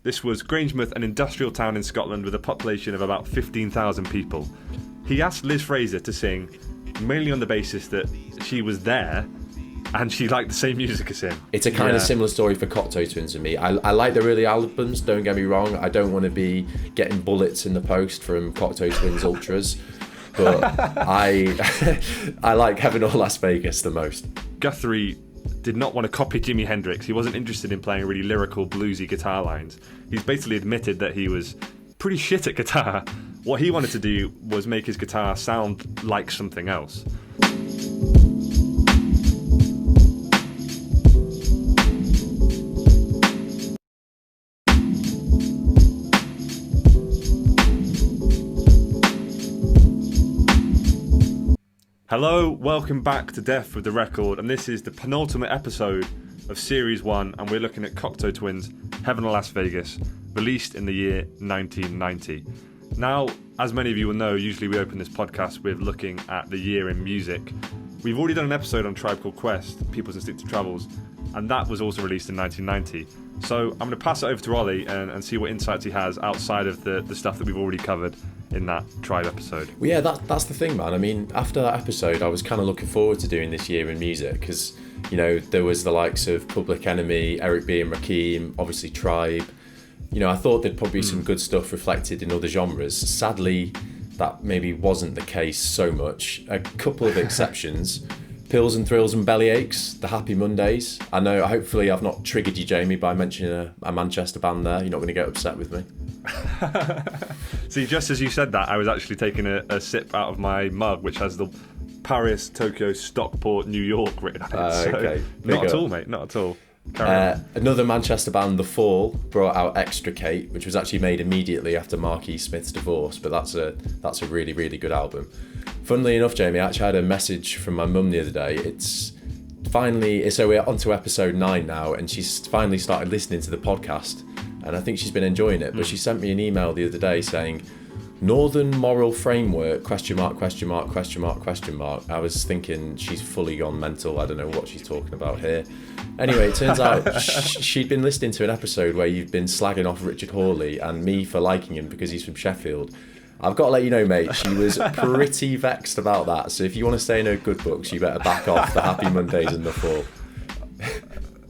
This was Grangemouth, an industrial town in Scotland with a population of about 15,000 people. He asked Liz Fraser to sing, mainly on the basis that she was there and she liked the same music as him. It's a kind of similar story for Cocteau Twins and me. I like their early albums, don't get me wrong. I don't want to be getting bullets in the post from Cocteau Twins Ultras, but I like Heaven or Las Vegas the most. Guthrie did not want to copy Jimi Hendrix. He wasn't interested in playing really lyrical, bluesy guitar lines. He's basically admitted that he was pretty shit at guitar. What he wanted to do was make his guitar sound like something else. Hello, welcome back to Death with the Record, and this is the penultimate episode of Series 1, and we're looking at Cocteau Twins Heaven or Las Vegas, released in the year 1990. Now, as many of you will know, usually we open this podcast with looking at the year in music. We've already done an episode on Tribe Called Quest, People's Instinctive Travels, and that was also released in 1990. So I'm going to pass it over to Ollie and see what insights he has outside of the stuff that we've already covered in that Tribe episode. Well, yeah, that's the thing, man. I mean, after that episode, I was kind of looking forward to doing this year in music because, you know, there was the likes of Public Enemy, Eric B. and Rakim, obviously Tribe. You know, I thought there'd probably be some good stuff reflected in other genres. Sadly, that maybe wasn't the case so much. A couple of exceptions. Pills and Thrills and Bellyaches, the Happy Mondays. I know, hopefully I've not triggered you, Jamie, by mentioning a Manchester band there. You're not going to get upset with me. See, just as you said that, I was actually taking a sip out of my mug, which has the Paris, Tokyo, Stockport, New York written on it. Okay. Not at all, mate, not at all. Another Manchester band, The Fall, brought out Extricate, which was actually made immediately after Marquis Smith's divorce, but that's a really, really good album. Funnily enough, Jamie, I actually had a message from my mum the other day. So we're on to episode 9 now, and she's finally started listening to the podcast, and I think she's been enjoying it. But she sent me an email the other day saying, Northern Moral Framework, ? I was thinking she's fully gone mental. I don't know what she's talking about here. Anyway, it turns out she'd been listening to an episode where you've been slagging off Richard Hawley and me for liking him because he's from Sheffield. I've got to let you know, mate, she was pretty vexed about that. So if you want to stay in her good books, you better back off the Happy Mondays and The Fall.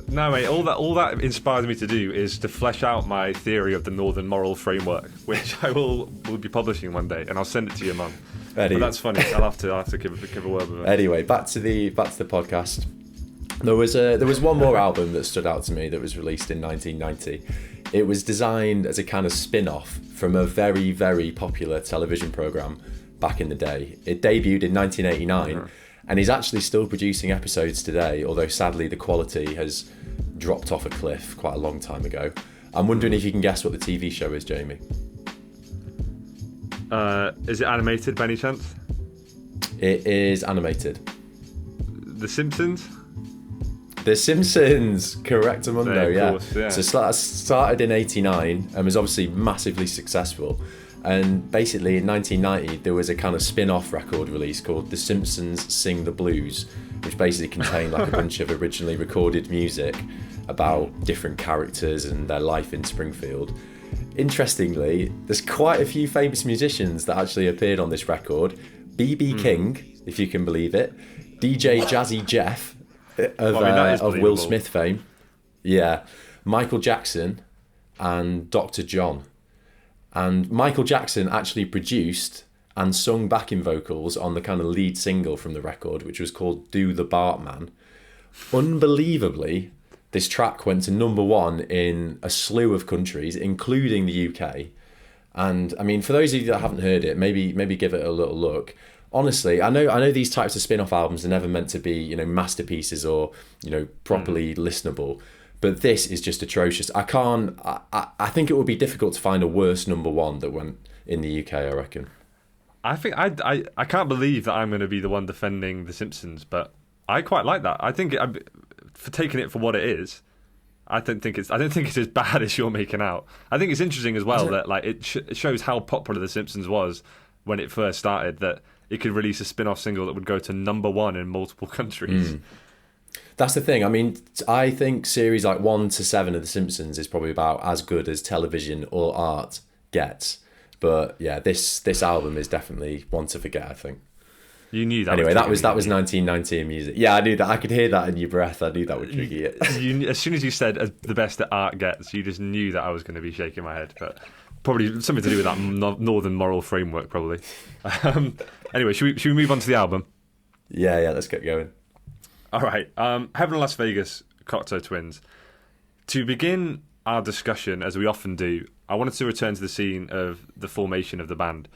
No, mate, all that inspires me to do is to flesh out my theory of the Northern Moral Framework, which I will be publishing one day, and I'll send it to your mum. But that's funny. I'll have to give a word with it. Anyway, back to the podcast. There was one more album that stood out to me that was released in 1990. It was designed as a kind of spin-off from a very, very popular television programme back in the day. It debuted in 1989, and he's actually still producing episodes today, although sadly the quality has dropped off a cliff quite a long time ago. I'm wondering if you can guess what the TV show is, Jamie. Is it animated by any chance? It is animated. The Simpsons? The Simpsons, correctamundo, yeah. Course, yeah. So started in 89 and was obviously massively successful. And basically in 1990, there was a kind of spin-off record release called The Simpsons Sing the Blues, which basically contained like a bunch of originally recorded music about different characters and their life in Springfield. Interestingly, there's quite a few famous musicians that actually appeared on this record. B.B. King, if you can believe it. DJ Jazzy Jeff of Will Smith fame. Yeah. Michael Jackson and Dr. John. And Michael Jackson actually produced and sung backing vocals on the kind of lead single from the record, which was called Do the Bartman. Unbelievably, this track went to number 1 in a slew of countries, including the UK. And I mean, for those of you that haven't heard it, maybe give it a little look. Honestly, I know these types of spin-off albums are never meant to be, you know, masterpieces or, you know, properly listenable. But this is just atrocious. I think it would be difficult to find a worse number 1 that went in the UK, I reckon. I think I can't believe that I'm going to be the one defending The Simpsons, but I quite like that. I think for taking it for what it is, I don't think it's as bad as you're making out. I think it's interesting as well that like it shows how popular The Simpsons was when it first started, that it could release a spin-off single that would go to number 1 in multiple countries. That's the thing. I mean, I think series like 1 to 7 of The Simpsons is probably about as good as television or art gets. But yeah, this album is definitely one to forget, I think. You knew that. Anyway, that was 1990 in music. Yeah, I knew that. I could hear that in your breath. I knew that would trigger you. As soon as you said the best that art gets, you just knew that I was going to be shaking my head. But probably something to do with that northern moral framework, probably. Anyway, should we move on to the album? Yeah, let's get going. All right. Heaven and Las Vegas, Cocteau Twins. To begin our discussion, as we often do, I wanted to return to the scene of the formation of the band.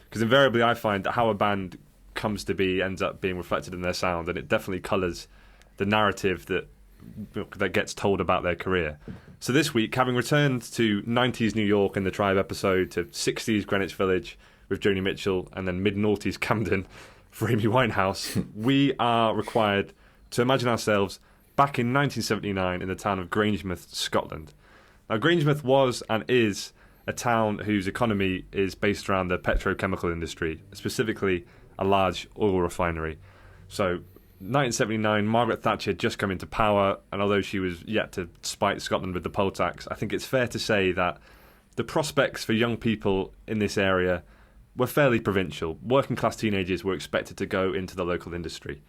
Because invariably I find that how a band comes to be ends up being reflected in their sound, and it definitely colours the narrative that gets told about their career. So this week, having returned to 90s New York in the Tribe episode, to 60s Greenwich Village with Joni Mitchell, and then mid-noughties Camden for Amy Winehouse, we are required to imagine ourselves back in 1979 in the town of Grangemouth, Scotland. Now, Grangemouth was and is a town whose economy is based around the petrochemical industry, specifically a large oil refinery. So, 1979, Margaret Thatcher had just come into power, and although she was yet to spite Scotland with the poll tax, I think it's fair to say that the prospects for young people in this area were fairly provincial. Working class teenagers were expected to go into the local industry.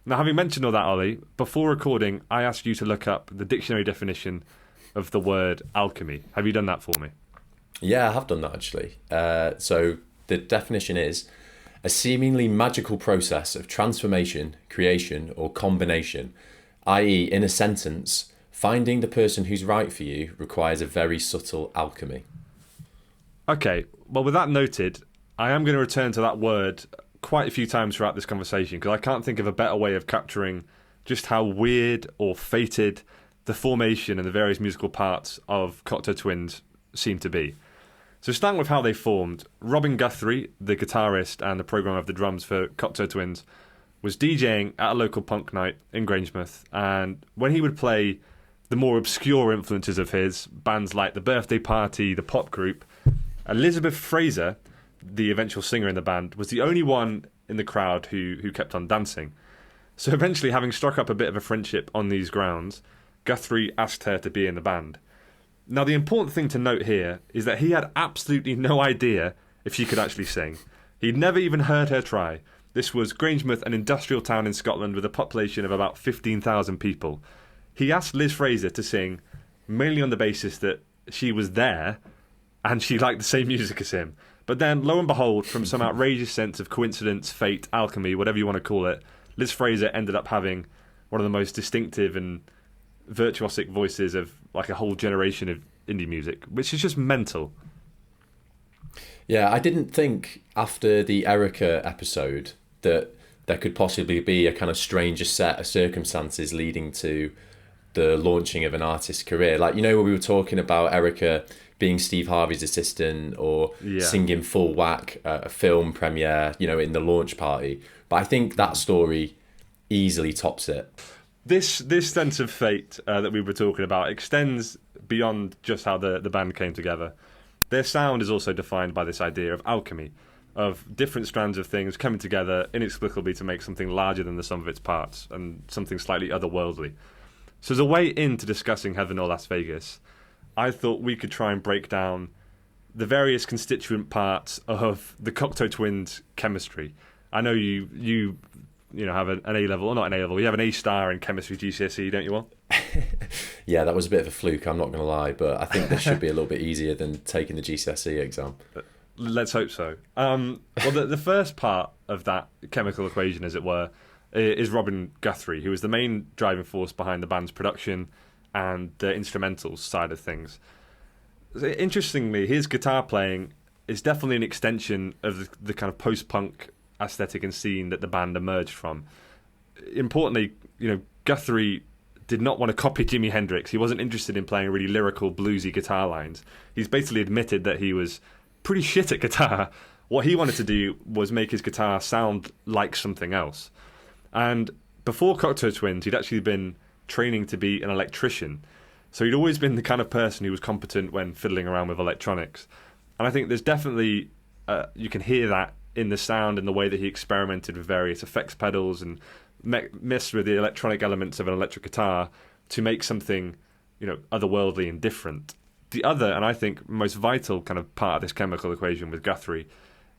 Now, having mentioned all that, Ollie, before recording, I asked you to look up the dictionary definition of the word alchemy. Have you done that for me? Yeah, I have done that, actually. So the definition is a seemingly magical process of transformation, creation, or combination, i.e., in a sentence, finding the person who's right for you requires a very subtle alchemy. Okay, well, with that noted, I am going to return to that word quite a few times throughout this conversation, because I can't think of a better way of capturing just how weird or fated the formation and the various musical parts of Cocteau Twins seem to be. So starting with how they formed, Robin Guthrie, the guitarist and the programmer of the drums for Cocteau Twins, was DJing at a local punk night in Grangemouth, and when he would play the more obscure influences of his, bands like The Birthday Party, the pop group, Elizabeth Fraser, the eventual singer in the band, was the only one in the crowd who kept on dancing. So eventually, having struck up a bit of a friendship on these grounds, Guthrie asked her to be in the band. Now, the important thing to note here is that he had absolutely no idea if she could actually sing. He'd never even heard her try. This was Grangemouth, an industrial town in Scotland with a population of about 15,000 people. He asked Liz Fraser to sing mainly on the basis that she was there and she liked the same music as him. But then, lo and behold, from some outrageous sense of coincidence, fate, alchemy, whatever you want to call it, Liz Fraser ended up having one of the most distinctive and virtuosic voices of like a whole generation of indie music, which is just mental. Yeah, I didn't think after the Erica episode that there could possibly be a kind of stranger set of circumstances leading to the launching of an artist's career. Like, you know, when we were talking about Erica being Steve Harvey's assistant or singing full whack at a film premiere, you know, in the launch party. But I think that story easily tops it. This sense of fate that we were talking about extends beyond just how the band came together. Their sound is also defined by this idea of alchemy, of different strands of things coming together inexplicably to make something larger than the sum of its parts and something slightly otherworldly. So as a way into discussing Heaven or Las Vegas, I thought we could try and break down the various constituent parts of the Cocteau Twins' chemistry. I know you have an A-level, or not an A-level, you have an A-star in chemistry GCSE, don't you, Will? Yeah, that was a bit of a fluke, I'm not going to lie, but I think this should be a little bit easier than taking the GCSE exam. Let's hope so. Well, the first part of that chemical equation, as it were, is Robin Guthrie, who is the main driving force behind the band's production and the instrumentals side of things. Interestingly, his guitar playing is definitely an extension of the kind of post-punk aesthetic and scene that the band emerged from. Importantly, Guthrie did not want to copy Jimi Hendrix. He wasn't interested in playing really lyrical, bluesy guitar lines. He's basically admitted that he was pretty shit at guitar. What he wanted to do was make his guitar sound like something else. And before Cocteau Twins, he'd actually been training to be an electrician. So he'd always been the kind of person who was competent when fiddling around with electronics. And I think there's definitely, you can hear that in the sound and the way that he experimented with various effects pedals and mess with the electronic elements of an electric guitar to make something, otherworldly and different. The other, and I think most vital kind of part of this chemical equation with Guthrie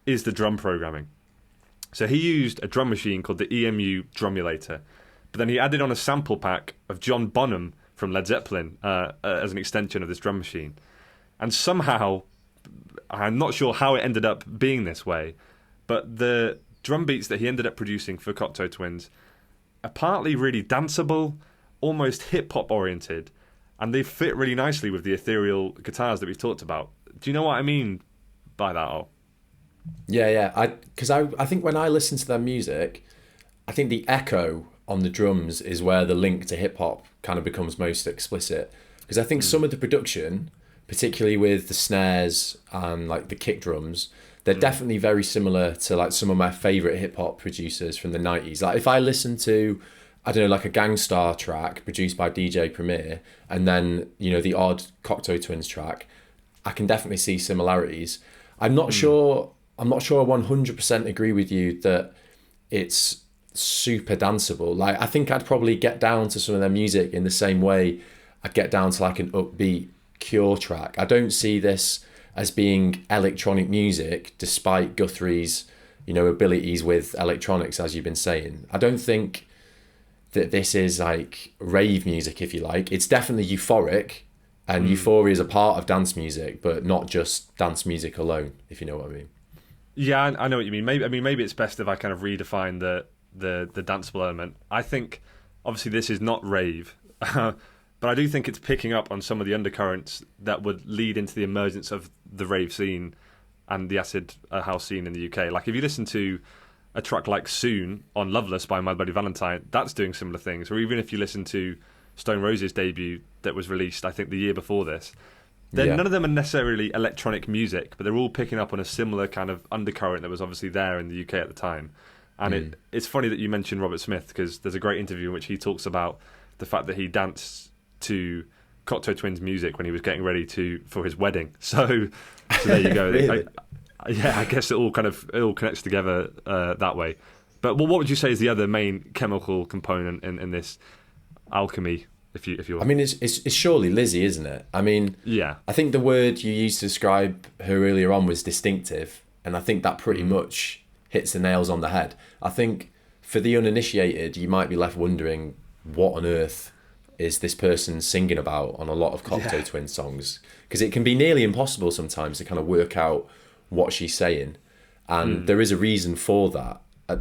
is the drum programming. So he used a drum machine called the EMU Drumulator, but then he added on a sample pack of John Bonham from Led Zeppelin as an extension of this drum machine. And somehow, I'm not sure how it ended up being this way, but the drum beats that he ended up producing for Cocteau Twins are partly really danceable, almost hip-hop oriented, and they fit really nicely with the ethereal guitars that we've talked about. Do you know what I mean by that, Al? Yeah. Because I think when I listen to their music, I think the echo on the drums is where the link to hip-hop kind of becomes most explicit. Because I think some of the production, particularly with the snares and like the kick drums, they're definitely very similar to like some of my favourite hip-hop producers from the 90s. Like if I listen to, I don't know, like a Gangstar track produced by DJ Premier, and then, the odd Cocteau Twins track, I can definitely see similarities. I'm not sure I 100% agree with you that it's super danceable. Like I think I'd probably get down to some of their music in the same way I'd get down to like an upbeat Cure track. I don't see this as being electronic music, despite Guthrie's, abilities with electronics, as you've been saying. I don't think that this is like rave music, if you like. It's definitely euphoric, and euphoria is a part of dance music, but not just dance music alone, if you know what I mean. Yeah, I know what you mean. Maybe it's best if I kind of redefine the danceable element. I think obviously this is not rave, but I do think it's picking up on some of the undercurrents that would lead into the emergence of the rave scene and the acid house scene in the UK. Like if you listen to a track like Soon on Loveless by My Bloody Valentine, that's doing similar things. Or even if you listen to Stone Roses' debut that was released, I think, the year before this, none of them are necessarily electronic music, but they're all picking up on a similar kind of undercurrent that was obviously there in the UK at the time. And it's funny that you mentioned Robert Smith, because there's a great interview in which he talks about the fact that he danced to Cocteau Twins music when he was getting ready for his wedding. So there you go. Really? I guess it all connects together that way. But what would you say is the other main chemical component in this alchemy, if you will? I mean, it's surely Lizzie, isn't it? I mean, yeah. I think the word you used to describe her earlier on was distinctive, and I think that pretty much hits the nails on the head. I think for the uninitiated, you might be left wondering what on earth is this person singing about on a lot of Cocteau Twins songs, because it can be nearly impossible sometimes to kind of work out what she's saying, and there is a reason for that.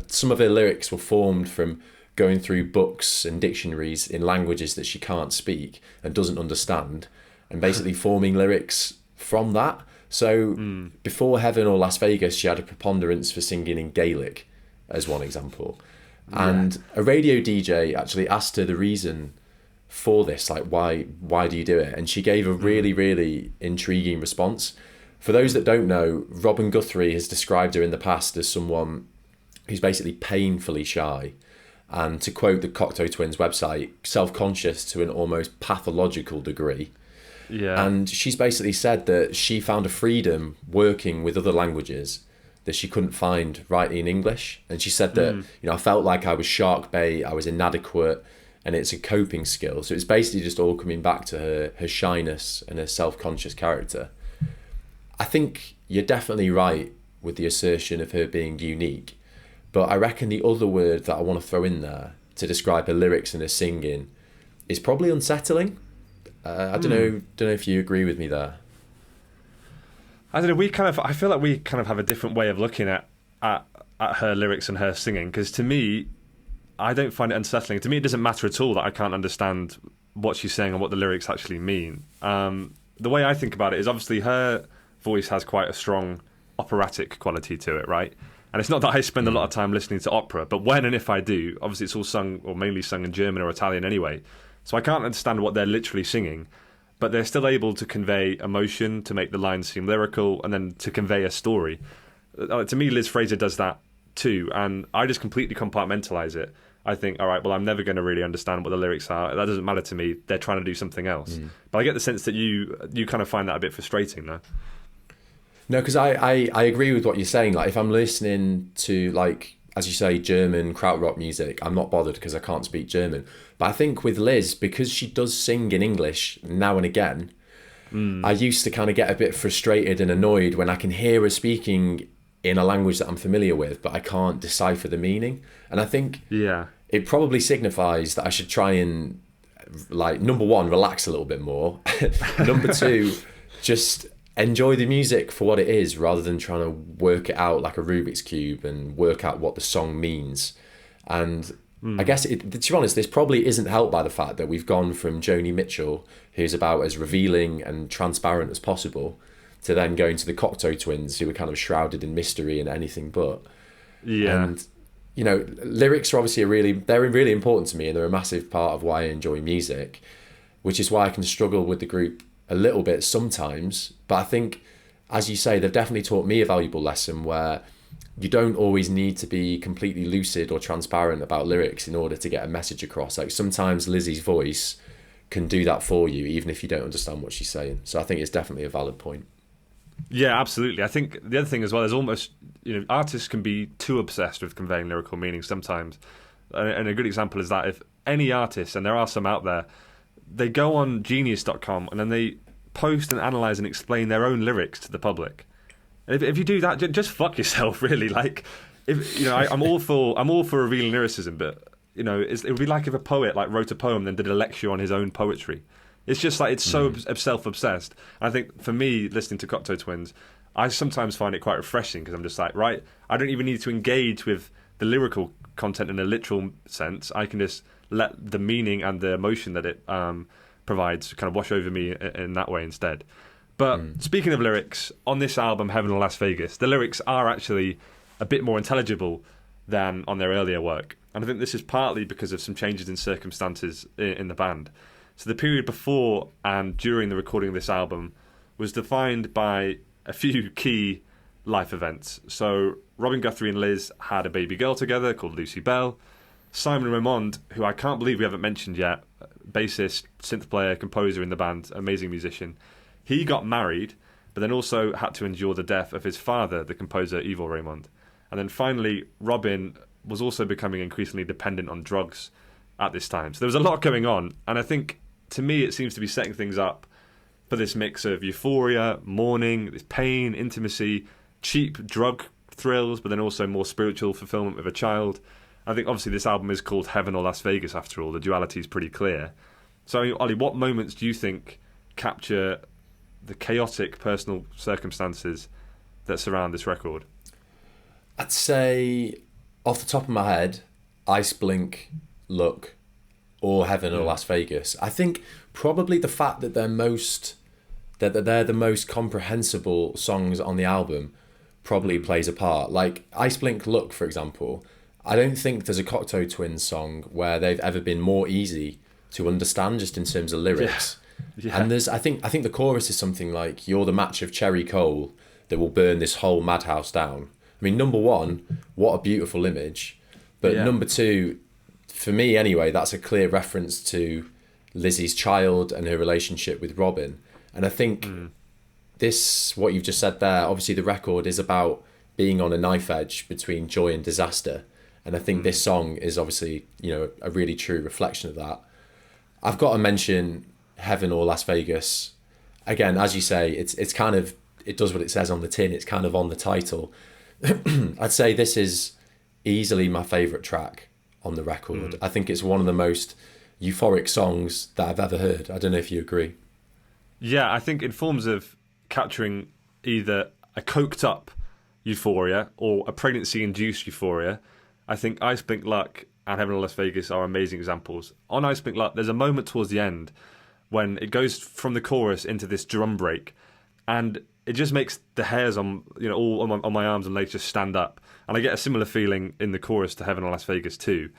Some of her lyrics were formed from going through books and dictionaries in languages that she can't speak and doesn't understand, and basically forming lyrics from that. So before Heaven or Las Vegas, she had a preponderance for singing in Gaelic, as one example. And a radio DJ actually asked her the reason for this, like why do you do it? And she gave a really, really intriguing response. For those that don't know, Robin Guthrie has described her in the past as someone who's basically painfully shy, and to quote the Cocteau Twins website, self-conscious to an almost pathological degree. Yeah. And she's basically said that she found a freedom working with other languages that she couldn't find writing in English. And she said that, I felt like I was shark bait, I was inadequate, and it's a coping skill. So it's basically just all coming back to her shyness and her self-conscious character. I think you're definitely right with the assertion of her being unique, but I reckon the other word that I want to throw in there to describe her lyrics and her singing is probably unsettling. I don't know if you agree with me there. I don't know. I feel like we kind of have a different way of looking at her lyrics and her singing, because to me, I don't find it unsettling. To me, it doesn't matter at all that I can't understand what she's saying and what the lyrics actually mean. The way I think about it is obviously her voice has quite a strong operatic quality to it, right? And it's not that I spend a lot of time listening to opera, but when and if I do, obviously it's all sung, or mainly sung in German or Italian anyway. So I can't understand what they're literally singing, but they're still able to convey emotion, to make the lines seem lyrical, and then to convey a story. To me, Liz Fraser does that too, and I just completely compartmentalise it. I think, all right, well, I'm never going to really understand what the lyrics are. That doesn't matter to me. They're trying to do something else. But I get the sense that you kind of find that a bit frustrating, though. No, because I agree with what you're saying. Like, if I'm listening to, like, as you say, German krautrock music, I'm not bothered because I can't speak German. But I think with Liz, because she does sing in English now and again, I used to kind of get a bit frustrated and annoyed when I can hear her speaking in a language that I'm familiar with, but I can't decipher the meaning. And I think it probably signifies that I should try and, like, number one, relax a little bit more. Number two, just enjoy the music for what it is rather than trying to work it out like a Rubik's Cube and work out what the song means. And I guess, to be honest, this probably isn't helped by the fact that we've gone from Joni Mitchell, who's about as revealing and transparent as possible, to then going to the Cocteau Twins, who were kind of shrouded in mystery and anything but. Yeah. And, you know, lyrics are obviously they're really important to me, and they're a massive part of why I enjoy music, which is why I can struggle with the group a little bit sometimes. But I think, as you say, they've definitely taught me a valuable lesson where you don't always need to be completely lucid or transparent about lyrics in order to get a message across. Like, sometimes Lizzie's voice can do that for you, even if you don't understand what she's saying. So I think it's definitely a valid point. Yeah, absolutely. I think the other thing as well is almost, artists can be too obsessed with conveying lyrical meaning sometimes. And a good example is that if any artist, and there are some out there, they go on genius.com and then they post and analyse and explain their own lyrics to the public. And if you do that, just fuck yourself, really. Like, I'm all for revealing lyricism, but it would be like if a poet wrote a poem and then did a lecture on his own poetry. It's just like, it's so self-obsessed. And I think for me, listening to Cocteau Twins, I sometimes find it quite refreshing because I'm just like, right, I don't even need to engage with the lyrical content in a literal sense. I can just let the meaning and the emotion that it provides kind of wash over me in that way instead. But speaking of lyrics, on this album, Heaven or Las Vegas, the lyrics are actually a bit more intelligible than on their earlier work. And I think this is partly because of some changes in circumstances in the band. So the period before and during the recording of this album was defined by a few key life events. So Robin Guthrie and Liz had a baby girl together called Lucy Bell. Simon Raymond, who I can't believe we haven't mentioned yet, bassist, synth player, composer in the band, amazing musician, he got married, but then also had to endure the death of his father, the composer Yvon Raymond. And then finally, Robin was also becoming increasingly dependent on drugs at this time. So there was a lot going on, and I think, to me, it seems to be setting things up for this mix of euphoria, mourning, this pain, intimacy, cheap drug thrills, but then also more spiritual fulfillment with a child. I think obviously this album is called Heaven or Las Vegas after all. The duality is pretty clear. So, Ollie, what moments do you think capture the chaotic personal circumstances that surround this record? I'd say, off the top of my head, Ice Blink, Look, or Heaven or Las Vegas. I think probably the fact that they're the most comprehensible songs on the album probably plays a part. Like Ice Blink, Look, for example, I don't think there's a Cocteau Twins song where they've ever been more easy to understand just in terms of lyrics. Yeah. And I think the chorus is something like, "You're the match of cherry coal that will burn this whole madhouse down." I mean, number one, what a beautiful image. But number two, for me anyway, that's a clear reference to Lizzie's child and her relationship with Robin. And I think what you've just said there, obviously the record is about being on a knife edge between joy and disaster. And I think this song is obviously, a really true reflection of that. I've got to mention Heaven or Las Vegas. Again, as you say, it's kind of, it does what it says on the tin. It's kind of on the title. I'd say this is easily my favourite track on the record. I think it's one of the most euphoric songs that I've ever heard. I don't know if you agree. Yeah, I think in forms of capturing either a coked up euphoria or a pregnancy-induced euphoria, I think Ice Blink Luck and Heaven or Las Vegas are amazing examples. On Ice Blink Luck, there's a moment towards the end when it goes from the chorus into this drum break, and it just makes the hairs on all on my arms and legs just stand up. And I get a similar feeling in the chorus to Heaven or Las Vegas too.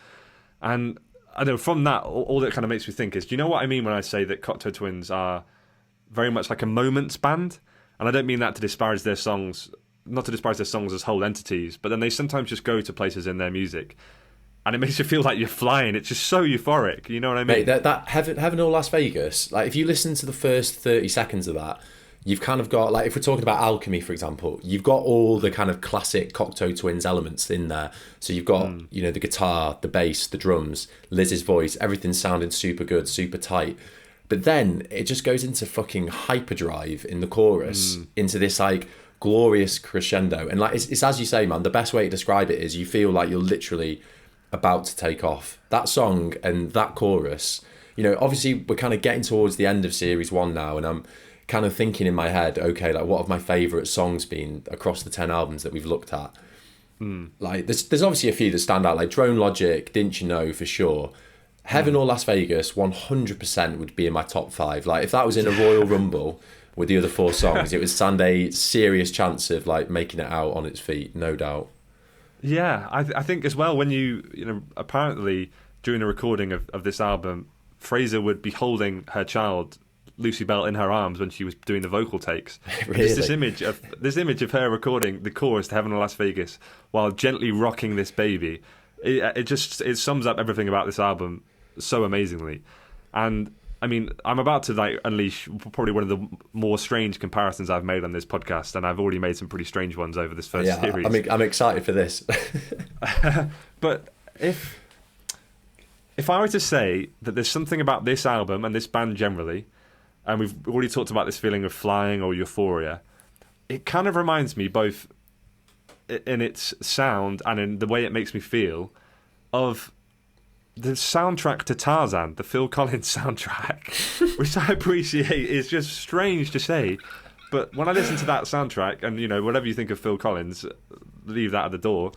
And I know from that, all that kind of makes me think is, do you know what I mean when I say that Cocteau Twins are very much like a moments band? And I don't mean that to disparage their songs, not to disparage their songs as whole entities, but then they sometimes just go to places in their music and it makes you feel like you're flying. It's just so euphoric, you know what I mean? Mate, that Heaven or Las Vegas, like if you listen to the first 30 seconds of that, you've kind of got, like, if we're talking about Alchemy, for example, you've got all the kind of classic Cocteau Twins elements in there. So you've got, you know, the guitar, the bass, the drums, Liz's voice, everything sounding super good, super tight. But then it just goes into fucking hyperdrive in the chorus, into this like glorious crescendo. And like it's as you say, man, the best way to describe it is you feel like you're literally about to take off. That song and that chorus, you know, obviously we're kind of getting towards the end of series 1 now, and I'm kind of thinking in my head, okay, like what have my favourite songs been across the 10 albums that we've looked at? Like there's obviously a few that stand out, like Drone Logic, Didn't You Know, for sure. Heaven or Las Vegas, 100% would be in my top 5. Like if that was in a Royal Rumble with the other 4 songs, it would stand a serious chance of like making it out on its feet, no doubt. Yeah, I think as well, when you know, apparently during the recording of this album, Fraser would be holding her child, Lucy Bell, in her arms when she was doing the vocal takes. Really? Just this image of her recording the chorus to Heaven or Las Vegas while gently rocking this baby. It sums up everything about this album so amazingly. And I mean, I'm about to like unleash probably one of the more strange comparisons I've made on this podcast, and I've already made some pretty strange ones over this first series. I'm excited for this. But if I were to say that there's something about this album and this band generally, and we've already talked about this feeling of flying or euphoria, it kind of reminds me, both in its sound and in the way it makes me feel, of the soundtrack to Tarzan, the Phil Collins soundtrack, which I appreciate. Is just strange to say, but when I listen to that soundtrack, and you know, whatever you think of Phil Collins, leave that at the door.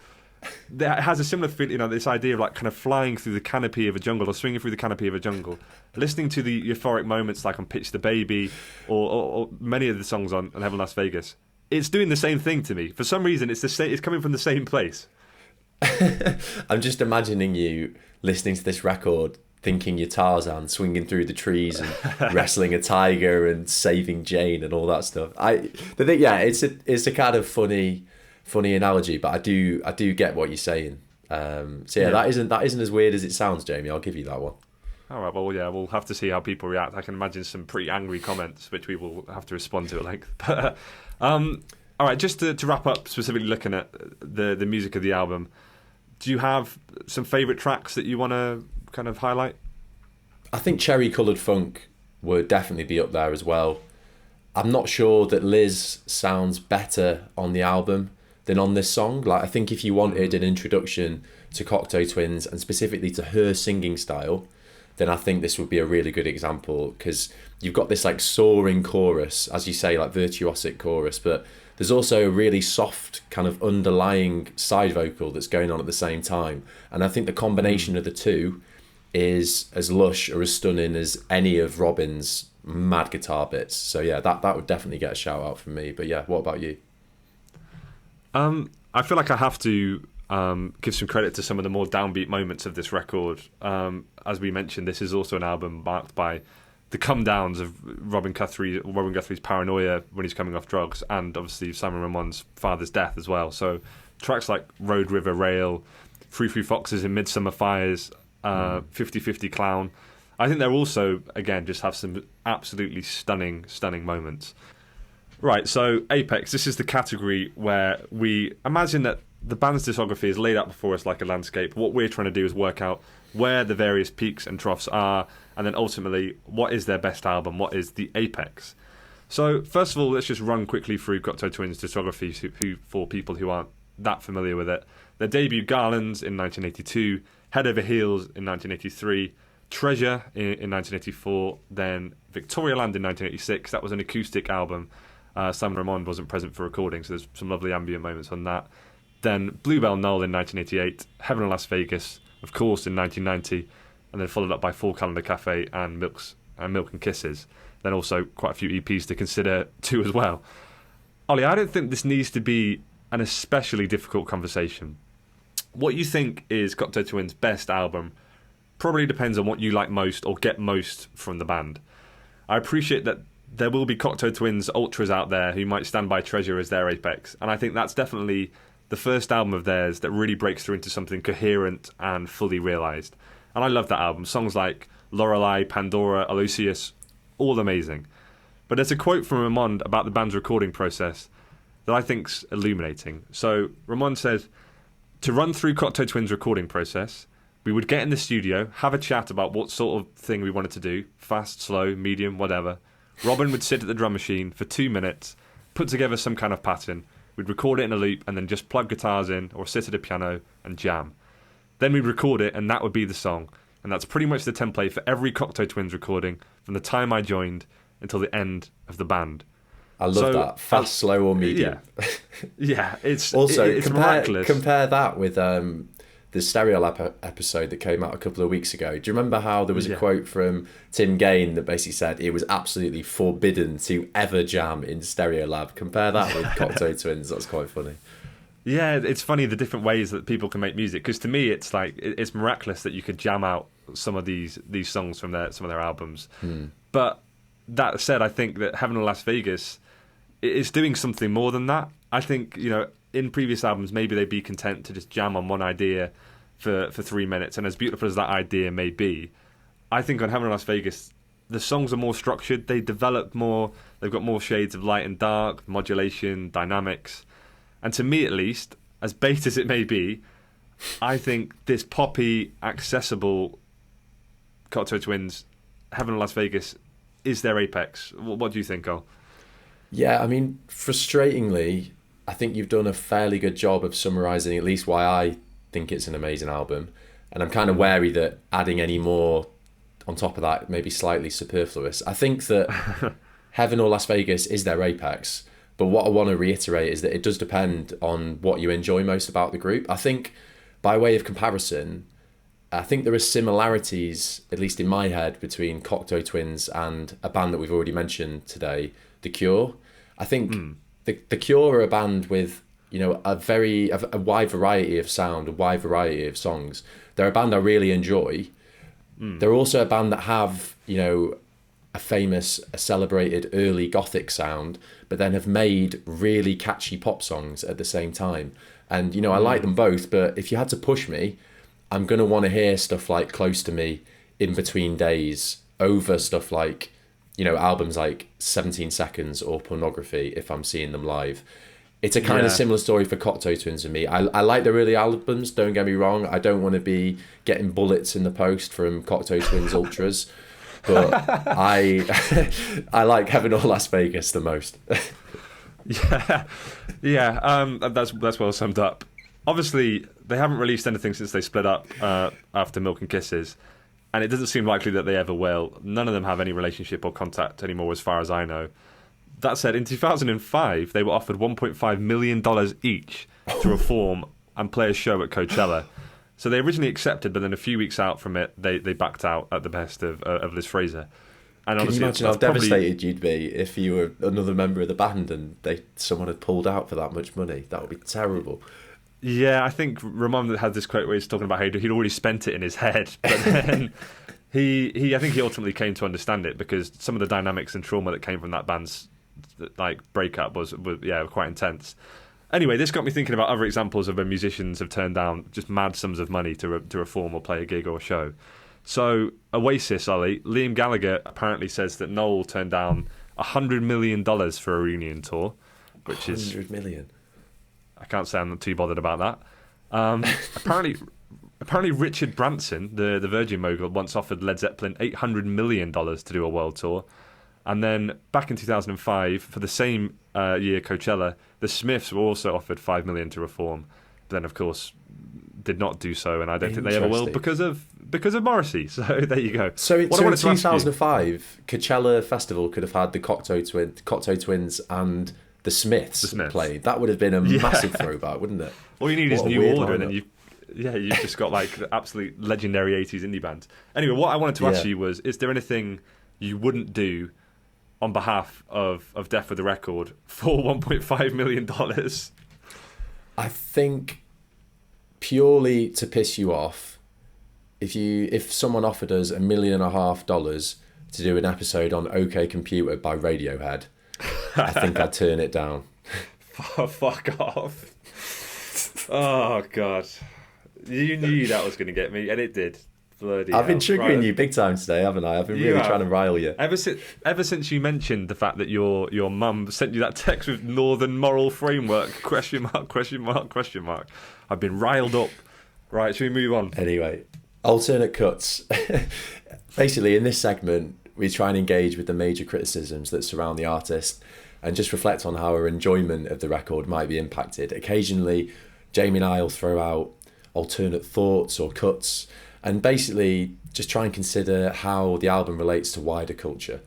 It has a similar feel, you know, this idea of like kind of flying through the canopy of a jungle, or swinging through the canopy of a jungle, listening to the euphoric moments like on Pitch the Baby, or many of the songs on Heaven Las Vegas. It's doing the same thing to me. For some reason, it's coming from the same place. I'm just imagining you listening to this record, thinking you're Tarzan, swinging through the trees and wrestling a tiger and saving Jane and all that stuff. It's a kind of funny analogy, but I do get what you're saying. That isn't as weird as it sounds, Jamie. I'll give you that one. All right, well, yeah, we'll have to see how people react. I can imagine some pretty angry comments, which we will have to respond to at length. But all right, just to wrap up, specifically looking at the music of the album, do you have some favourite tracks that you want to kind of highlight? I think Cherry Coloured Funk would definitely be up there as well. I'm not sure that Liz sounds better on the album than on this song. Like, I think if you wanted an introduction to Cocteau Twins and specifically to her singing style, then I think this would be a really good example, because you've got this like soaring chorus, as you say, like virtuosic chorus, but there's also a really soft kind of underlying side vocal that's going on at the same time. And I think the combination of the two is as lush or as stunning as any of Robin's mad guitar bits. So yeah, that would definitely get a shout out from me. But yeah, what about you? I feel like I have to give some credit to some of the more downbeat moments of this record. As we mentioned, this is also an album marked by the come downs of Robin Guthrie's paranoia when he's coming off drugs, and obviously Simon Ramon's father's death as well. So tracks like Road, River, Rail, Free Foxes in Midsummer Fires, 50-50 Clown, I think they're also, again, just have some absolutely stunning moments. Right, so Apex, this is the category where we imagine that the band's discography is laid out before us like a landscape. What we're trying to do is work out where the various peaks and troughs are, and then ultimately, what is their best album? What is the apex? So, first of all, let's just run quickly through Cocteau Twins' discography who, for people who aren't that familiar with it. Their debut, Garlands, in 1982, Head Over Heels in 1983, Treasure in 1984, then Victorialand in 1986. That was an acoustic album. Simon Ramon wasn't present for recording, so there's some lovely ambient moments on that. Then Bluebell Knoll in 1988, Heaven in Las Vegas, of course, in 1990, and then followed up by Full Calendar Cafe and Milk and Kisses. Then also quite a few EPs to consider too as well. Ollie, I don't think this needs to be an especially difficult conversation. What you think is Cocteau Twins' best album probably depends on what you like most or get most from the band. I appreciate that there will be Cocteau Twins ultras out there who might stand by Treasure as their apex, and I think that's definitely the first album of theirs that really breaks through into something coherent and fully realised. And I love that album. Songs like Lorelei, Pandora, Aloysius, all amazing. But there's a quote from Ramon about the band's recording process that I think's illuminating. So Ramon says, to run through Cocteau Twins' recording process, we would get in the studio, have a chat about what sort of thing we wanted to do, fast, slow, medium, whatever. Robin would sit at the drum machine for 2 minutes, put together some kind of pattern. We'd record it in a loop and then just plug guitars in or sit at a piano and jam. Then we'd record it and that would be the song. And that's pretty much the template for every Cocteau Twins recording from the time I joined until the end of the band. I love that. Fast, slow or medium. Yeah, it's compare, miraculous. Compare that with the Stereolab episode that came out a couple of weeks ago. Do you remember how there was a quote from Tim Gain that basically said it was absolutely forbidden to ever jam in Stereolab? Compare that with Cocteau Twins. That's quite funny. Yeah, it's funny the different ways that people can make music. Because to me, it's like it's miraculous that you could jam out some of these songs from some of their albums. But that said, I think that Heaven or Las Vegas is doing something more than that. I think, in previous albums, maybe they'd be content to just jam on one idea for 3 minutes. And as beautiful as that idea may be, I think on Heaven or Las Vegas, the songs are more structured. They develop more. They've got more shades of light and dark, modulation, dynamics. And to me, at least, as bait as it may be, I think this poppy, accessible Cocteau Twins, Heaven or Las Vegas, is their apex. What do you think, Ol? Yeah, I mean, frustratingly, I think you've done a fairly good job of summarising at least why I think it's an amazing album. And I'm kind of wary that adding any more on top of that may be slightly superfluous. I think that Heaven or Las Vegas is their apex. But what I want to reiterate is that it does depend on what you enjoy most about the group. I think, by way of comparison, I think there are similarities, at least in my head, between Cocteau Twins and a band that we've already mentioned today, The Cure. I think the Cure are a band with a wide variety of sound, a wide variety of songs. They're a band I really enjoy. They're also a band that have a celebrated early gothic sound, but then have made really catchy pop songs at the same time. And I like them both, but if you had to push me, I'm gonna want to hear stuff like Close to Me, In Between Days, over stuff like albums like 17 Seconds or Pornography if I'm seeing them live. It's a kind of similar story for Cocteau Twins and me. I like their early albums, don't get me wrong. I don't want to be getting bullets in the post from Cocteau Twins Ultras, but I like Heaven or Las Vegas the most. That's well summed up. Obviously, they haven't released anything since they split up after Milk and Kisses. And it doesn't seem likely that they ever will. None of them have any relationship or contact anymore, as far as I know. That said, in 2005, they were offered $1.5 million each to reform and play a show at Coachella. So they originally accepted, but then a few weeks out from it, they backed out at the behest of Liz Fraser. And can you imagine how devastated you'd be if you were another member of the band and someone had pulled out for that much money? That would be terrible. Yeah, I think Ramon had this quote where he's talking about how he'd already spent it in his head, but then I think he ultimately came to understand it because some of the dynamics and trauma that came from that band's breakup was quite intense. Anyway, this got me thinking about other examples of when musicians have turned down just mad sums of money to reform or play a gig or a show. So Oasis, Ollie, Liam Gallagher apparently says that Noel turned down $100 million for a reunion tour, which is $100 million. I can't say I'm not too bothered about that. Apparently Richard Branson, the Virgin mogul, once offered Led Zeppelin $800 million to do a world tour. And then back in 2005, for the same year Coachella, the Smiths were also offered $5 million to reform. But then, of course, did not do so, and I don't think they ever will because of Morrissey. So there you go. So in 2005, Coachella Festival could have had the Cocteau Twins and the Smiths played. That would have been a massive throwback, wouldn't it? All you need is New Order, and then you've just got like the absolute legendary 80s indie band. Anyway, what I wanted to ask you was, is there anything you wouldn't do on behalf of Death with the Record for $1.5 million? I think purely to piss you off, if someone offered us $1.5 million to do an episode on OK Computer by Radiohead, I think I'd turn it down. Fuck off. Oh, God. You knew that was going to get me, and it did. Bloody I've been hell. triggering Right. you big time today, haven't I? I've been You really have. trying to rile you. Ever since you mentioned the fact that your mum sent you that text with Northern Moral Framework, question mark, question mark, question mark, I've been riled up. Right, should we move on? Anyway, alternate cuts. Basically, in this segment, we try and engage with the major criticisms that surround the artist and just reflect on how our enjoyment of the record might be impacted. Occasionally, Jamie and I will throw out alternate thoughts or cuts and basically just try and consider how the album relates to wider culture.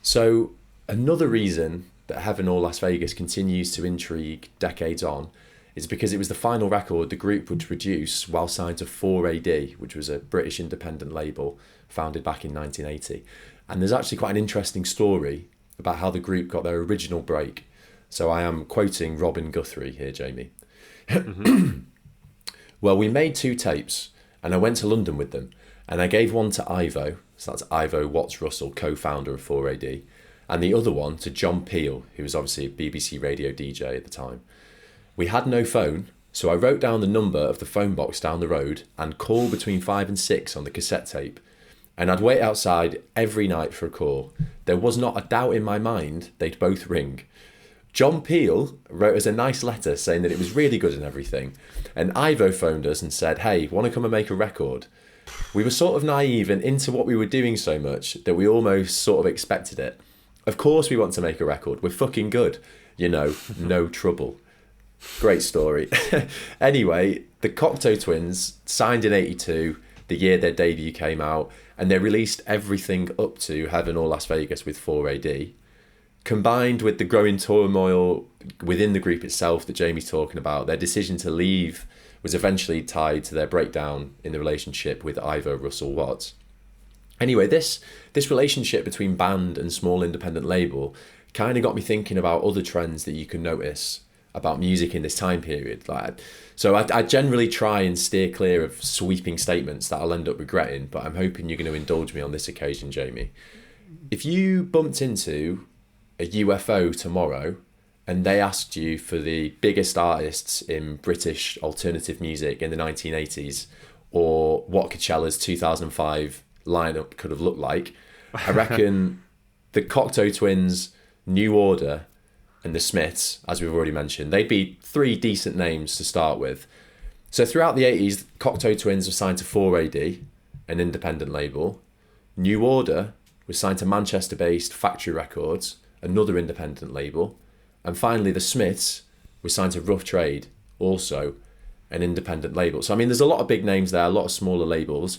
So, another reason that Heaven or Las Vegas continues to intrigue decades on is because it was the final record the group would produce while signed to 4AD, which was a British independent label founded back in 1980. And there's actually quite an interesting story about how the group got their original break. So I am quoting Robin Guthrie here, Jamie. Mm-hmm. Well, we made 2 tapes and I went to London with them and I gave one to Ivo, so that's Ivo Watts Russell, co-founder of 4AD, and the other one to John Peel, who was obviously a BBC radio DJ at the time. We had no phone, so I wrote down the number of the phone box down the road and call between 5 and 6 on the cassette tape. And I'd wait outside every night for a call. There was not a doubt in my mind they'd both ring. John Peel wrote us a nice letter saying that it was really good and everything. And Ivo phoned us and said, hey, want to come and make a record? We were sort of naive and into what we were doing so much that we almost sort of expected it. Of course we want to make a record. We're fucking good. You know, no trouble. Great story. Anyway, the Cocteau Twins signed in 82, the year their debut came out, and they released everything up to Heaven or Las Vegas with 4AD. Combined with the growing turmoil within the group itself that Jamie's talking about, their decision to leave was eventually tied to their breakdown in the relationship with Ivo Russell Watts. Anyway, this relationship between band and small independent label kind of got me thinking about other trends that you can notice about music in this time period. So I generally try and steer clear of sweeping statements that I'll end up regretting, but I'm hoping you're going to indulge me on this occasion, Jamie. If you bumped into a UFO tomorrow and they asked you for the biggest artists in British alternative music in the 1980s, or what Coachella's 2005 lineup could have looked like, I reckon the Cocteau Twins, New Order, and the Smiths, as we've already mentioned, they'd be 3 decent names to start with. So throughout the 80s, Cocteau Twins were signed to 4AD, an independent label. New Order was signed to Manchester-based Factory Records, another independent label. And finally, the Smiths were signed to Rough Trade, also an independent label. So, I mean, there's a lot of big names there, a lot of smaller labels.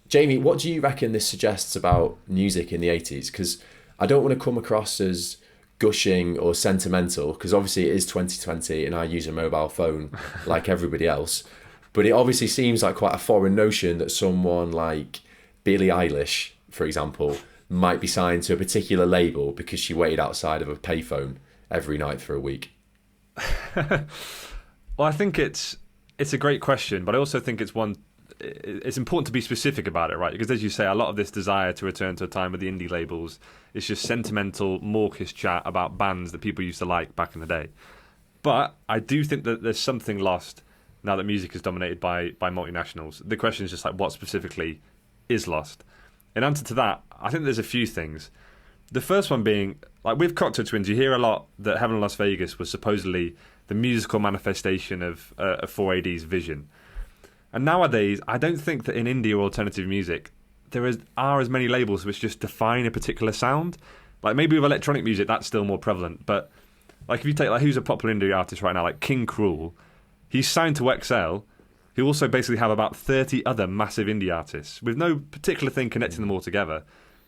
Jamie, what do you reckon this suggests about music in the 80s? Because I don't want to come across as gushing or sentimental, because obviously it is 2020 and I use a mobile phone like everybody else. But it obviously seems like quite a foreign notion that someone like Billie Eilish, for example, might be signed to a particular label because she waited outside of a payphone every night for a week. Well, I think it's a great question, but I also think it's important to be specific about it, right? Because as you say, a lot of this desire to return to a time with the indie labels is just sentimental, mawkish chat about bands that people used to like back in the day. But I do think that there's something lost now that music is dominated by multinationals. The question is just like, what specifically is lost? In answer to that, I think there's a few things. The first one being, like with Cocteau Twins, you hear a lot that Heaven in Las Vegas was supposedly the musical manifestation of 4AD's vision. And nowadays, I don't think that in indie or alternative music, there are as many labels which just define a particular sound. Like maybe with electronic music, that's still more prevalent. But like if you take like who's a popular indie artist right now, like King Cruel, he's signed to XL, who also basically have about 30 other massive indie artists with no particular thing connecting them all together.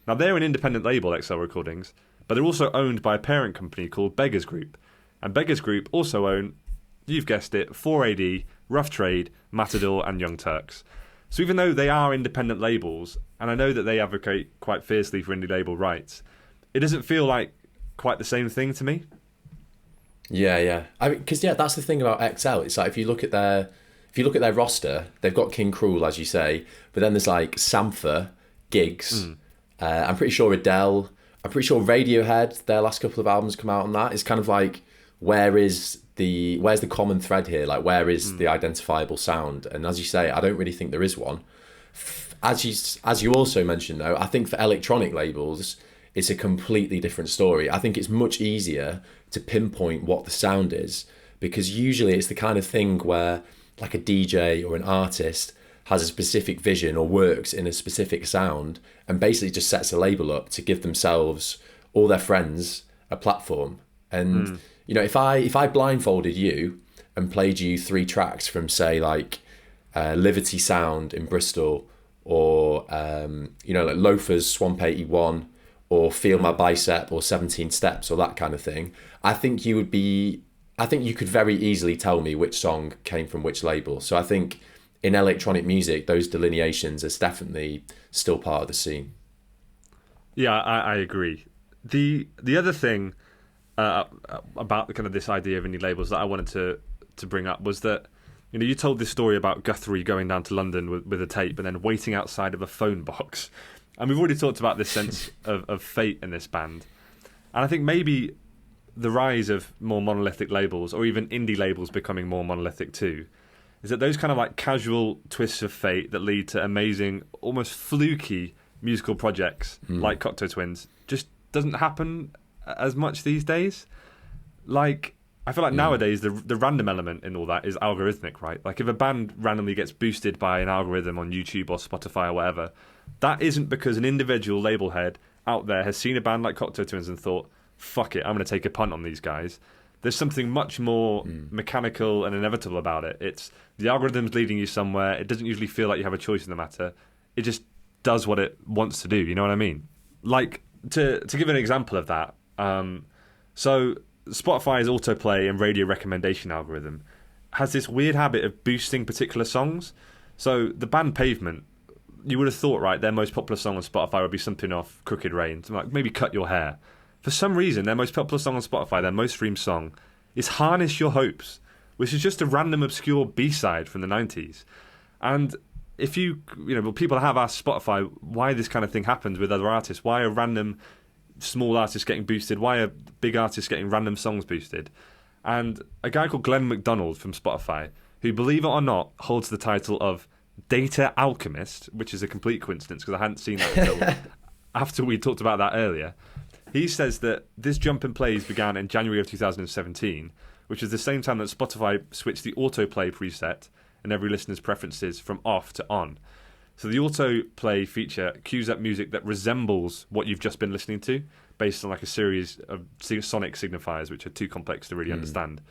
Now they're an independent label, XL Recordings, but they're also owned by a parent company called Beggars Group. And Beggars Group also own, you've guessed it, 4AD, Rough Trade, Matador and Young Turks. So even though they are independent labels, and I know that they advocate quite fiercely for indie label rights, it doesn't feel like quite the same thing to me. Yeah. I mean, because that's the thing about XL. It's like if you look at their roster, they've got King Cruel, as you say, but then there's like Sampha, Giggs. I'm pretty sure Adele. I'm pretty sure Radiohead. Their last couple of albums come out on that. It's kind of like where's the common thread here? Like where is the identifiable sound? And as you say, I don't really think there is one. As you also mentioned though, I think for electronic labels, it's a completely different story. I think it's much easier to pinpoint what the sound is, because usually it's the kind of thing where like a DJ or an artist has a specific vision or works in a specific sound and basically just sets a label up to give themselves or their friends a platform. And you know, if I blindfolded you and played you 3 tracks from say like Liberty Sound in Bristol, or you know, like Loafer's Swamp 81, or Feel My Bicep, or 17 Steps, or that kind of thing, I think you could very easily tell me which song came from which label. So I think in electronic music, those delineations is definitely still part of the scene. Yeah, I agree. The other thing about kind of this idea of indie labels that I wanted to bring up was that, you know, you told this story about Guthrie going down to London with a tape and then waiting outside of a phone box. And we've already talked about this sense of fate in this band. And I think maybe the rise of more monolithic labels, or even indie labels becoming more monolithic too, is that those kind of like casual twists of fate that lead to amazing, almost fluky musical projects like Cocteau Twins just doesn't happen as much these days. Like, I feel like nowadays the random element in all that is algorithmic, right? Like if a band randomly gets boosted by an algorithm on YouTube or Spotify or whatever, that isn't because an individual label head out there has seen a band like Cocteau Twins and thought, fuck it, I'm going to take a punt on these guys. There's something much more mechanical and inevitable about it. It's the algorithm's leading you somewhere. It doesn't usually feel like you have a choice in the matter. It just does what it wants to do. You know what I mean? Like, to give an example of that, so Spotify's autoplay and radio recommendation algorithm has this weird habit of boosting particular songs. So the band Pavement, you would have thought, right, their most popular song on Spotify would be something off Crooked Rain, something like maybe Cut Your Hair. For some reason, their most popular song on Spotify, their most streamed song, is Harness Your Hopes, which is just a random obscure B-side from the 90s. And if you know, people have asked Spotify why this kind of thing happens with other artists, why are random small artists getting boosted, why are big artists getting random songs boosted? And a guy called Glenn McDonald from Spotify, who, believe it or not, holds the title of Data Alchemist, which is a complete coincidence because I hadn't seen that until after we talked about that earlier. He says that this jump in plays began in January of 2017, which is the same time that Spotify switched the autoplay preset and every listener's preferences from off to on. So the autoplay feature queues up music that resembles what you've just been listening to, based on like a series of sonic signifiers, which are too complex to really understand.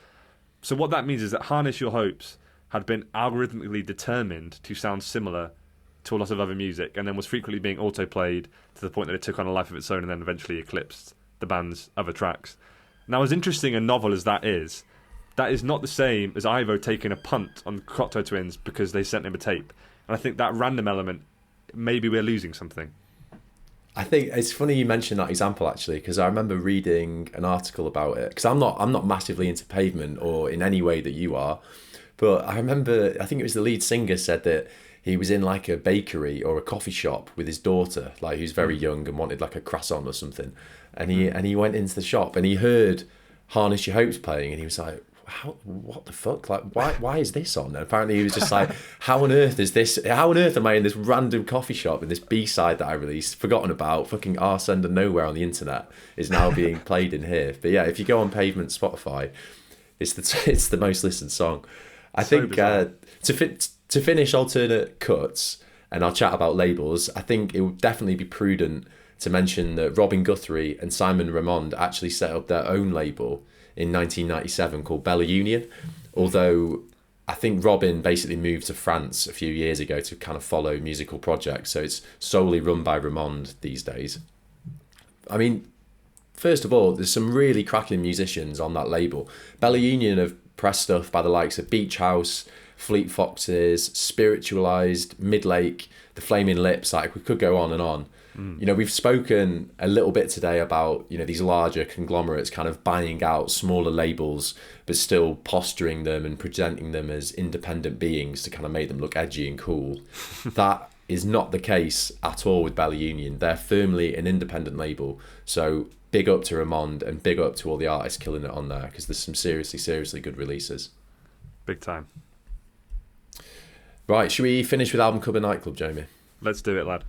So what that means is that Harness Your Hopes had been algorithmically determined to sound similar to a lot of other music, and then was frequently being autoplayed to the point that it took on a life of its own and then eventually eclipsed the band's other tracks. Now, as interesting and novel as that is not the same as Ivo taking a punt on Cocteau Twins because they sent him a tape. And I think that random element, maybe we're losing something. I think it's funny you mentioned that example, actually, because I remember reading an article about it. Because I'm not massively into Pavement or in any way that you are, but I remember, I think it was the lead singer said that he was in like a bakery or a coffee shop with his daughter, like who's very young and wanted like a croissant or something, and he went into the shop and he heard Harness Your Hopes playing, and he was like, what the fuck? Like, why is this on? And apparently he was just like, how on earth is this? How on earth am I in this random coffee shop in this B-side that I released, forgotten about, fucking arse end of nowhere on the internet, is now being played in here. But yeah, if you go on Pavement Spotify, it's the most listened song. I think to finish alternate cuts, and I'll chat about labels, I think it would definitely be prudent to mention that Robin Guthrie and Simon Ramond actually set up their own label in 1997 called Bella Union, although I think Robin basically moved to France a few years ago to kind of follow musical projects, so it's solely run by Ramond these days. I mean, first of all, there's some really cracking musicians on that label. Bella Union have pressed stuff by the likes of Beach House, Fleet Foxes, Spiritualized, Midlake, The Flaming Lips. Like, we could go on and on. You know, we've spoken a little bit today about, you know, these larger conglomerates kind of buying out smaller labels, but still posturing them and presenting them as independent beings to kind of make them look edgy and cool. That is not the case at all with Bella Union. They're firmly an independent label. So big up to Ramond and big up to all the artists killing it on there, because there's some seriously good releases. Big time. Right, should we finish with album cover nightclub, Jamie? Let's do it, lad.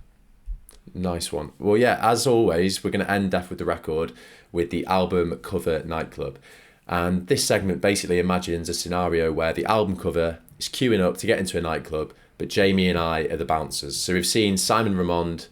Nice one. Well, yeah, as always, we're going to end Death with the Record with the album cover nightclub. And this segment basically imagines a scenario where the album cover is queuing up to get into a nightclub, but Jamie and I are the bouncers. So we've seen Simon Ramond,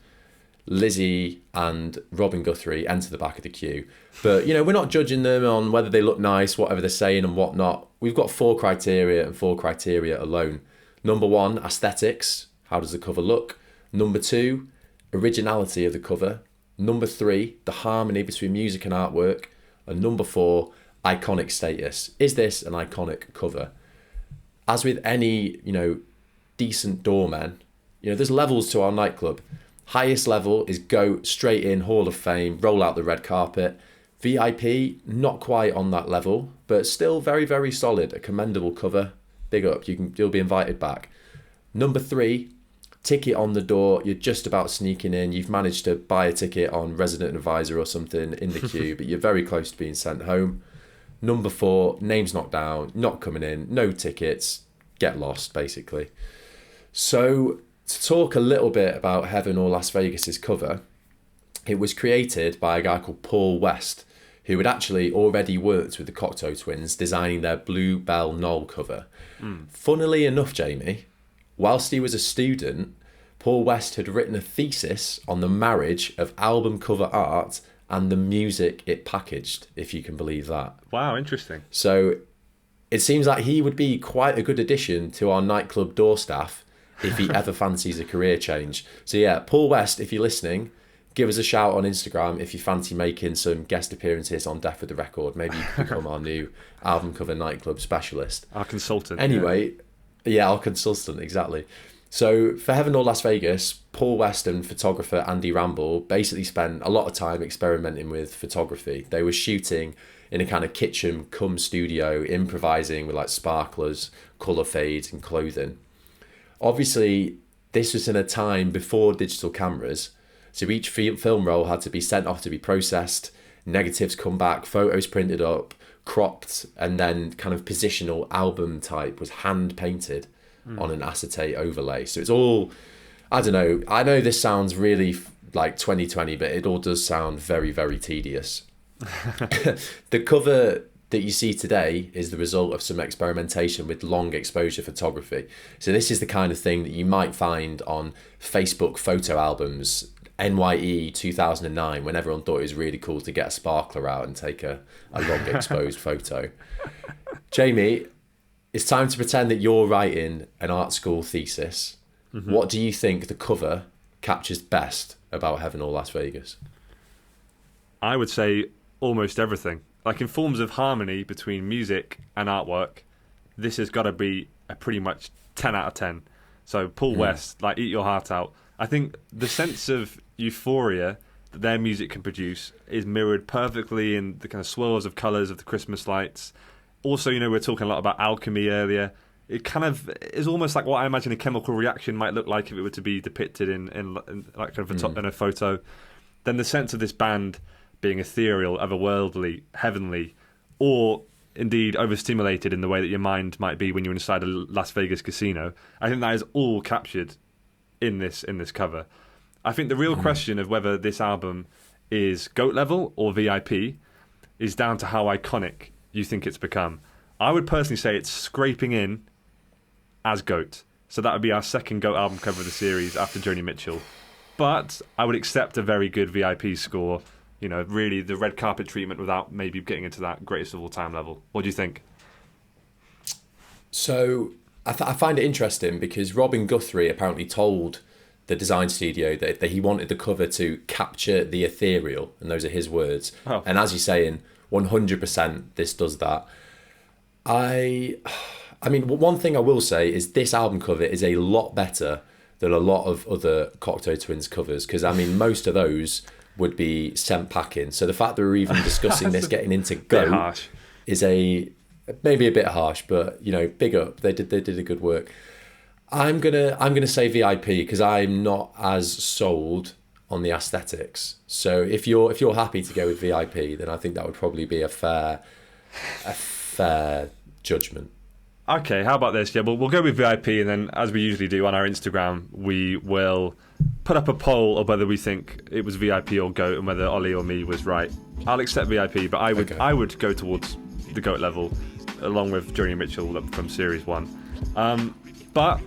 Lizzie and Robin Guthrie enter the back of the queue. But, you know, we're not judging them on whether they look nice, whatever they're saying and whatnot. We've got 4 criteria and 4 criteria alone. Number 1, aesthetics. How does the cover look? Number 2, originality of the cover. Number 3, the harmony between music and artwork. And number 4, iconic status. Is this an iconic cover? As with any, you know, decent doorman, you know, there's levels to our nightclub. Highest level is go straight in, Hall of Fame, roll out the red carpet. VIP, not quite on that level, but still very, very solid. A commendable cover. Big up, you'll be invited back. Number 3, ticket on the door. You're just about sneaking in. You've managed to buy a ticket on Resident Advisor or something in the queue, but you're very close to being sent home. Number 4, name's knocked down, not coming in, no tickets, get lost, basically. So, to talk a little bit about Heaven or Las Vegas's cover, it was created by a guy called Paul West, who had actually already worked with the Cocteau Twins, designing their Blue Bell Knoll cover. Funnily enough, Jamie, whilst he was a student, Paul West had written a thesis on the marriage of album cover art and the music it packaged, if you can believe that. Wow, interesting. So it seems like he would be quite a good addition to our nightclub door staff if he ever fancies a career change. So yeah, Paul West, if you're listening, give us a shout on Instagram if you fancy making some guest appearances on Death with the Record. Maybe you can become our new album cover nightclub specialist. Our consultant. Anyway, yeah, our consultant, exactly. So for Heaven or Las Vegas, Paul West and photographer Andy Ramble basically spent a lot of time experimenting with photography. They were shooting in a kind of kitchen cum studio, improvising with like sparklers, colour fades and clothing. Obviously, this was in a time before digital cameras, so each film roll had to be sent off to be processed, negatives come back, photos printed up, cropped, and then kind of positional album type was hand painted on an acetate overlay. So it's all, I don't know, I know this sounds really like 2020, but it all does sound very, very tedious. The cover that you see today is the result of some experimentation with long exposure photography. So this is the kind of thing that you might find on Facebook photo albums, NYE 2009, when everyone thought it was really cool to get a sparkler out and take a long exposed photo. Jamie, it's time to pretend that you're writing an art school thesis. What do you think the cover captures best about Heaven or Las Vegas? I would say almost everything. Like in forms of harmony between music and artwork, this has got to be a pretty much 10 out of 10. So Paul West, like, eat your heart out. I think the sense of euphoria that their music can produce is mirrored perfectly in the kind of swirls of colours of the Christmas lights. Also, you know, we were talking a lot about alchemy earlier. It kind of is almost like what I imagine a chemical reaction might look like if it were to be depicted in like kind of in a photo. Then the sense of this band being ethereal, otherworldly, heavenly, or indeed overstimulated in the way that your mind might be when you're inside a Las Vegas casino. I think that is all captured in this cover. I think the real question of whether this album is GOAT level or VIP is down to how iconic you think it's become. I would personally say it's scraping in as GOAT. So that would be our second GOAT album cover of the series after Joni Mitchell. But I would accept a very good VIP score. You know, really the red carpet treatment without maybe getting into that greatest of all time level. What do you think? So I find it interesting because Robin Guthrie apparently told the design studio that he wanted the cover to capture the ethereal, and those are his words. Oh. And as you're saying, 100% this does that. I mean, one thing I will say is this album cover is a lot better than a lot of other Cocteau Twins covers, because I mean, most of those would be sent packing. So the fact that we're even discussing this getting into GOAT is maybe a bit harsh, but you know, big up. They did a good work. I'm gonna say VIP because I'm not as sold on the aesthetics. So if you're happy to go with VIP, then I think that would probably be a fair judgment. Okay, how about this? Yeah, we'll go with VIP, and then, as we usually do on our Instagram, we will put up a poll of whether we think it was VIP or GOAT, and whether Ollie or me was right. I'll accept VIP, but I would go towards the GOAT level, along with Joni Mitchell from Series 1. But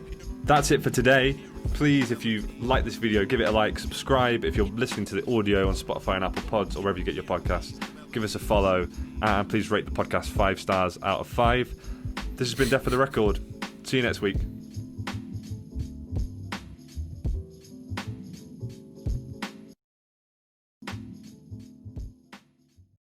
that's it for today. Please, if you like this video, give it a like, subscribe. If you're listening to the audio on Spotify and Apple Pods, or wherever you get your podcasts, give us a follow, and please rate the podcast 5 stars out of 5. This has been Death for the Record. See you next week.